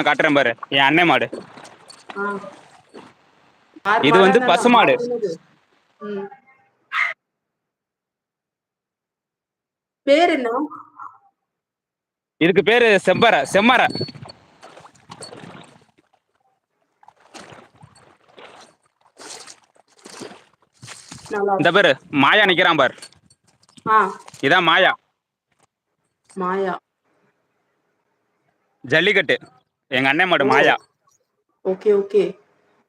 காட்டுறேன் பாரு, என் அண்ணன் மாடு. ஆ. யார் இது மாடா வந்து இருந்தாலும் பசுமாடு. மாடுனது. ம். பேர் என்ன? இதுக்கு பேரு செம்மற. நல்லா இந்த இருக்கு. பேரு மாயா நிக்கிறான் பார், ஆ. இதான் மாயா. மாயா. ஜல்லிக்கட்டு எங்க அண்ணன் மாடு ஓ! மாயா. Okay, okay.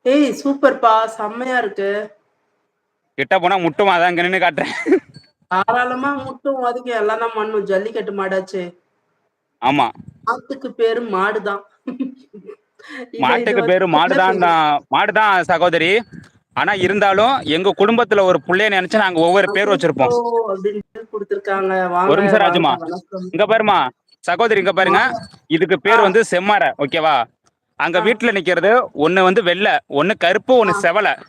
ஏய் சூப்பர்ப்பா, செம்மையா இருக்கு. கிட்ட போனா முட்டுமா, அதான் இங்க நின்னு காட்டுறேன். தாராளமா முட்டும் அதுக்கும் எல்லாம் தான் பண்ணும். ஜல்லிக்கட்டு மாடாச்சே. ஆமா, மாட்டுக்கு பேரு மாடுதான். இல்ல இது மாட்டுக்கு வந்து பேரு என்ன மாடுதான் பேரு? மாடுதான் சகோதரி. ஆனா இருந்தாலும் எங்க குடும்பத்துல ஒரு புள்ளைய நினைச்சு நாங்க ஒவ்வொரு பேர் அச்சச்சோ! வச்சிருப்போம். அப்படின்னு பேர் குடுத்துருக்காங்க. ஒரு வாங்க, நிமிஷம் வாங்க. ராஜுமா, வணக்கம். இங்க பாருமா சகோதரி, இங்க பாருங்க. மாயா. இதுக்கு ஆ, பேர் வந்து செம்மற, ஓகேவா? அங்க ஆ, வீட்டுல நிக்கிறது ஒண்ணு வந்து வெள்ளை, ஒண்ணு கருப்பு, ஆ, ஒண்ணு செவலை. ஆ.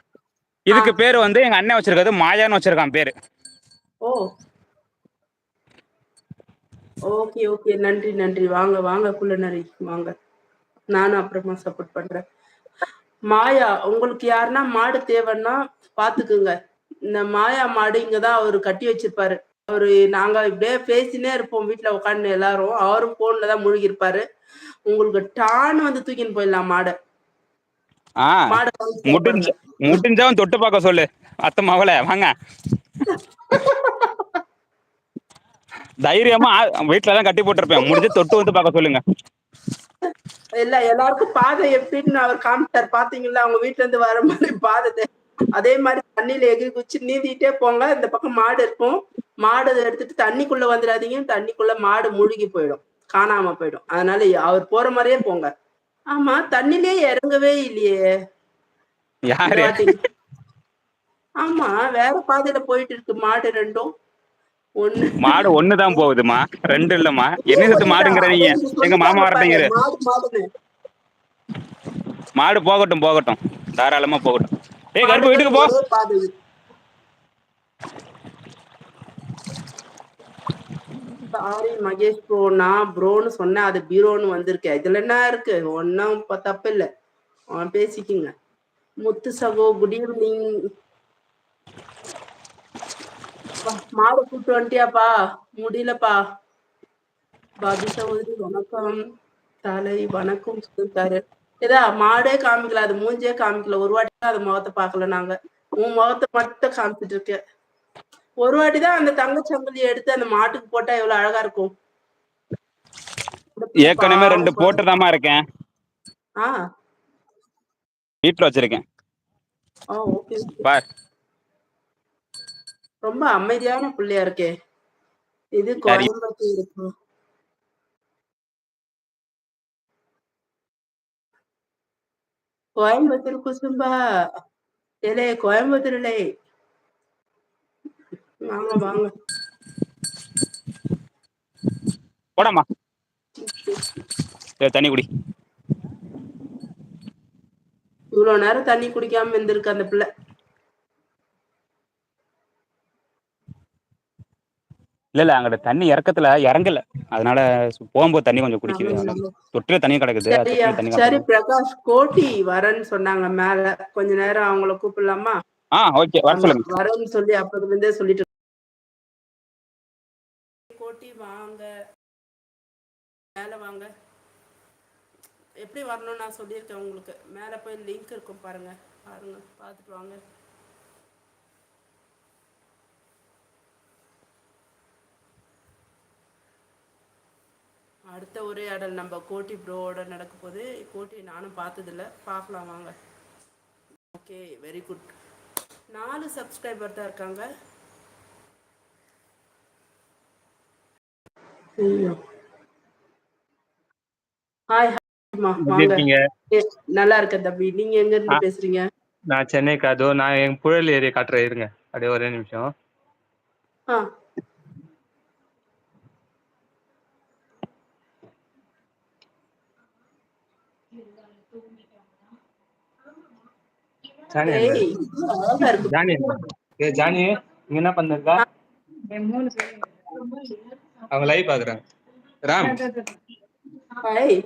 இதுக்கு பேரு வந்து எங்க அண்ணன் வச்சிருக்கிறது மாயான்னு வச்சிருக்கான் பேரு. ஓ! Okay, okay. நன்றி, நன்றி. வாங்க, வாங்க குள்ளநரி வாங்க. நானும் அப்புறமா சப்போர்ட் பண்றேன். மாயா, உங்களுக்கு யாருன்னா மாடு தேவைன்னா பாத்துக்குங்க. இந்த மாயா மாடு இங்கதான் அவரு கட்டி வச்சிருப்பாரு. நாங்க இப்படியே பேசினே இருப்போம் வீட்டுல உட்காந்து எல்லாரும். அவரும் போன்ல தான் மூழ்கி இருப்பாரு. உங்களுக்கு டான்னு வந்து தூக்கின்னு போயிடலாம் மாடை. ஆ, மாடை காமிச்சாரு முடிஞ்ச பாருங்க. முடிஞ்சவன் தொட்டு பார்க்க சொல்லு. அத்த மவளை வாங்க, தைரியமா வீட்டுல தான் கட்டி போட்டிருப்பேன், முடிஞ்ச தொட்டு வந்து பார்க்க சொல்லுங்க. இல்ல எல்லாருக்கும் பாதை எப்படின்னு அவர் காமிச்சார். பாத்தீங்களா அவங்க வீட்டுல இருந்து வர மாதிரி பாதை. அதே மாதிரி தண்ணியில எகிரி குச்சி நீந்திட்டே போங்க. இந்த பக்கம் மாடு இருக்கும். மாடு எடுத்துட்டு தண்ணிக்குள்ள வந்துடாதீங்க. தண்ணிக்குள்ள மாடு மூழ்கி போயிடும், காணாம போயிடும். அதனால அவர் போற மாதிரியே போங்க. ஆமா, தண்ணிலே இறங்கவே இல்லையே இந்த யாரு? வாட்டி. ஆமா, வேற பாதையில போயிட்டு இருக்கு மாடு ரெண்டும். ஒண்ணு மாடு ஒண்ணுதான் போகுதுமா, ரெண்டு இல்லம்மா. இதுவும் என்ன சத்து ஒண்ணுதான். மாடுங்கிற அதை நீங்க? நீங்க எங்க மாமா சொல்லிட்டாங்க வரட்டும் பாரு, இரு. மாடு மாடுன்னு. மாடு போகட்டும் போகட்டும், தாராளமா போகட்டும். ஏய் கருப்பு, மாடுகள் வீட்டுக்கு போ. ஒரே பாதை. சாரி மகேஷ் ப்ரோ, நான் ப்ரோன்னு சொன்னேன், அது பீரோன்னு வந்திருக்கு. இதுல என்ன இருக்கு? ஒன்னும் தப்பு இல்ல, பேசிக்கிங்க. முத்து சகோ குட் ஈவினிங். மாடு கூட்டு வந்துட்டியாப்பா? முடியலப்பா. பாபி சகோதரி வணக்கம். தலை வணக்கம் சொல்லிருக்காரு. ஏதா மாடே காமிக்கல, அது மூஞ்சே காமிக்கல. ஒரு வாட்டி தான் அது முகத்தை பார்க்கல நாங்க. உன் முகத்தை மட்டும் காமிச்சிட்டு இருக்க. ஒரு வாட்டிதான் அந்த தங்கச்சங்கிலி எடுத்து அந்த மாட்டுக்கு போட்டா எவ்வளவு அழகா இருக்கும். ஏற்கனவே ரெண்டு பாவம் பாரு. போட்டுதாம்மா இருக்கேன், ஆ, வீட்டுல வச்சிருக்கேன் ஓகே. பார். ரொம்ப அமைதியான பிள்ளையா இருக்கே. இது சரி, கோயம்புத்தூர் இருக்கும். கோயம்புத்தூர் குசும்பா. ஏலே கோயம்புத்தூர்லே வாங்க வாங்க. போடாமா. தண்ணி குடி. இவ்வளவு நேரம் தண்ணி குடிக்காம இருந்திருக்கு அந்த பிள்ளை. இல்ல அங்கிட்ட தண்ணி இறக்கத்துல இறங்கல, அதனால போகும்போது தண்ணி கொஞ்சம் குடிக்குது. நல்லது, அவ்வளவு. நல்லது. தொட்டில தண்ணி கிடக்குது, சரியா, தொட்டில தண்ணி சரி. காட்டணும். பிரகாஷ் கோட்டி வரேன்னு சொன்னாங்க மேல. கொஞ்ச நேரம் அவங்கள கூப்பிடலாமா? ஓகே, வர ஆமா, சொல்லுங்க. வரேன்னு சொல்லி அப்பதுல இருந்தே சொல்லிட்டு. கோட்டி வாங்க, மேல வாங்க. எப்படி வரணும்னு நான் சொல்லியிருக்கேன் உங்களுக்கு. மேல போய் லிங்க் இருக்கும் பாருங்க, பாருங்க, பார்த்துட்டு வாங்க. அடுத்த உரையாடல் நம்ம கோட்டி ப்ரோவோட நடக்க போது. கோட்டி நானும் பார்த்ததில்ல, பார்க்கலாம் வாங்க. Okay, very good. 4 சப்ஸ்கிரைபர் தான் இருக்காங்க. ஹாய் எப்படி வாங்க. இருக்கீங்க? நல்லா இருக்க தம்பி. நீங்க எங்க ஆ, இருந்து பேசுறீங்க? நான் சென்னைக்கு. அதோ நான் என் புழல் ஏரியா காட்டுறேன், இருங்க அப்படியே ஒரே நிமிஷம். ஆ, ஜானி எங்க? ஏய் அழகா இருக்கு. ஜானி எங்க? ஜானி நீங்க என்ன பண்ணிருக்கா? அவங்க லைவ் பாக்குறாங்க. ராம் ஹாய்.